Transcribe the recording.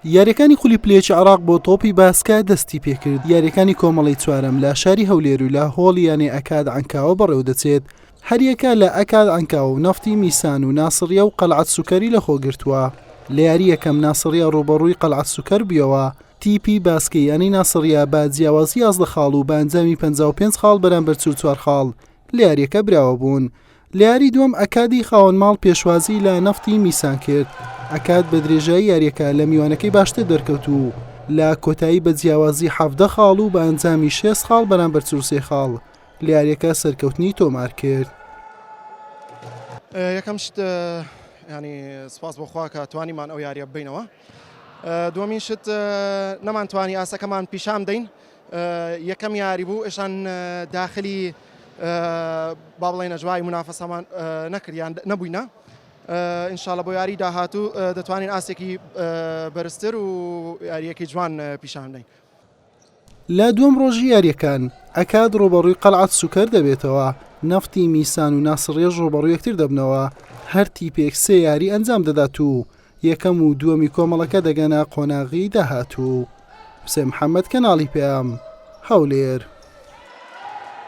یاریەکانی خولی پلێکی عێراق بۆ تۆپی باسکە دەستی پێکرد. یاریەکانی کۆمەڵی چوارەم لە شاری هەولێر و لە هۆڵ یانێ ئەکاد عنکاوە بەڕێوە دەچێت. هەریەکە لە ئەکاد عنکاوە و نەفتی میسان و ناسڕیە و قەلعەت سوکەری لەخۆگرتووە. لە یاری یەکەم ناسڕیە ڕوبەڕووی قەلعەت سوکەر بیەوە. تیپی باسکەی یانی ناسڕیە بە جیاوازی 11 خاڵ و بە ئەنجامی 55 خاڵ بەرامبەر 44 خاڵ لە یاریەکە براوە بوون. لە یاری دووەم ئەکادی خاوەن ماڵ پێشوازی لە نەفتی میسان کرد. ئەکاد بە درێژایی یاریەکە لە میوانەکەی باشتر دەرکەوت و لە کۆتایی بە جیاوازی 17 خاڵ و بە ئەنجامی 6 خاڵ بەرامبەر 43 خاڵ لە یاریەکە سەرکەوتنی تۆمار کرد. یەکەم شت ینی سپاس بۆخوا کە توانیمان ئەو یاریە ببینەوە. دووەمین شت نەمانتوانی ئاسەکەمان پیشان بدەین. یەکەم یاری بوو ئێشان داخلی با بڵێنە جوای منافەسەمان نەکردیان نەبووینە. ئینشاڵە بۆ یاری داهاتوو دەتوانین ئاسێکی بەرزتر و یاریەکی جوان پیشان بدەین. لە دووەم ڕۆژی یاریەکان ئەکاد ڕۆبەڕووی قەلعەت سوکەر دەبێتەوە. نەفتی میسان و ناسڕیەش ڕۆبەڕووی یەکتر دەبنەوە. هەر تیپێک سێ یاری ئەنجام دەدات و یەکەم و دووەمی کۆمەڵەکە دەگەنە قۆناغی داهاتوو. حوسێن محەممەد کەناڵی پێم هەولێر.